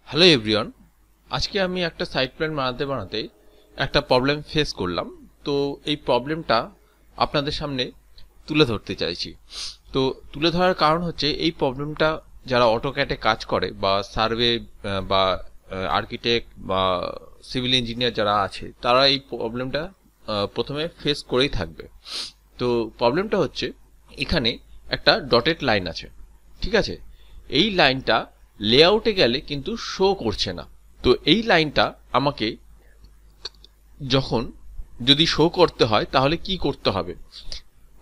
Hello everyone, আজকে আমি একটা সাইট প্ল্যান বানাতে একটা প্রবলেম ফেস করলাম। তো এই প্রবলেমটা আপনাদের সামনে তুলে ধরতে চাইছি। তো তুলে ধরার কারণ হচ্ছে এই প্রবলেমটা যারা অটোক্যাডে কাজ করে বা সার্ভে বা আর্কিটেক্ট বা সিভিল ইঞ্জিনিয়ার যারা আছে তারা এই প্রবলেমটা প্রথমে ফেস করেই থাকবে। তো প্রবলেমটা হচ্ছে এখানে একটা ডটেড লাইন আছে, ঠিক আছে? এই লাইনটা লেআউটে গেলে কিন্তু শো করছে না। তো এই লাইনটা আমাকে যখন যদি শো করতে হয় তাহলে কি করতে হবে?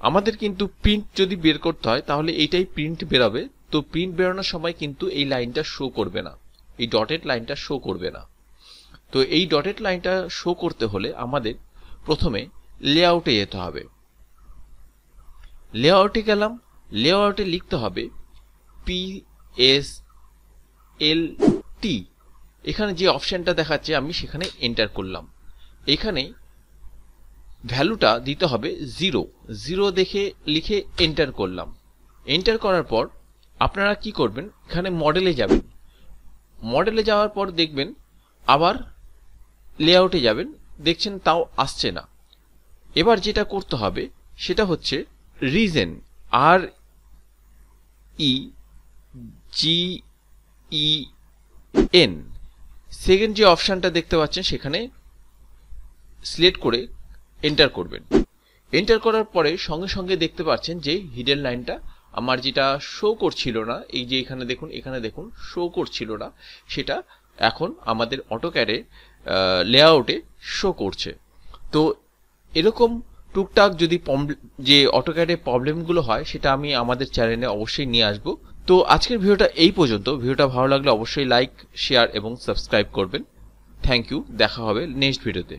আমাদের কিন্তু প্রিন্ট যদি বের করতে হয় তাহলে এইটাই প্রিন্ট বেরোবে। তো প্রিন্ট বেরোনোর সময় কিন্তু এই লাইনটা শো করবে না, এই ডটেড লাইনটা শো করবে না। তো এই ডটেড লাইনটা শো করতে হলে আমাদের প্রথমে লেআউটে যেতে হবে। লেআউটে গেলাম, লেআউটে লিখতে হবে PSLT। এখানে যে অপশনটা দেখাচ্ছে আমি সেখানে এন্টার করলাম। এখানে ভ্যালুটা দিতে হবে 0 দেখে লিখে এন্টার করলাম। এন্টার করার পর আপনারা কি করবেন, এখানে মডেলে যাবেন। মডেলে যাওয়ার পর দেখবেন আবার লেআউটে যাবেন, দেখছেন তাও আসছে না। এবার যেটা করতে হবে সেটা হচ্ছে রিজন, REGEN, সেকেন্ড যে অপশানটা দেখতে পাচ্ছেন সেখানে সিলেক্ট করে এন্টার করবেন। এন্টার করার পরে সঙ্গে সঙ্গে দেখতে পাচ্ছেন যে হিডেন লাইনটা আমার যেটা শো করছিল না, এই যে এখানে দেখুন শো করছিল না, সেটা এখন আমাদের অটোক্যাডে লেআউটে শো করছে। তো এরকম টুকটাক যদি যে অটোক্যাডে প্রবলেমগুলো হয় সেটা আমি আমাদের চ্যানেলে অবশ্যই নিয়ে আসবো। তো আজকের ভিডিওটা এই পর্যন্ত। ভিডিওটা ভালো লাগলে অবশ্যই লাইক, শেয়ার এবং সাবস্ক্রাইব করবেন। থ্যাংক ইউ, দেখা হবে নেক্সট ভিডিওতে।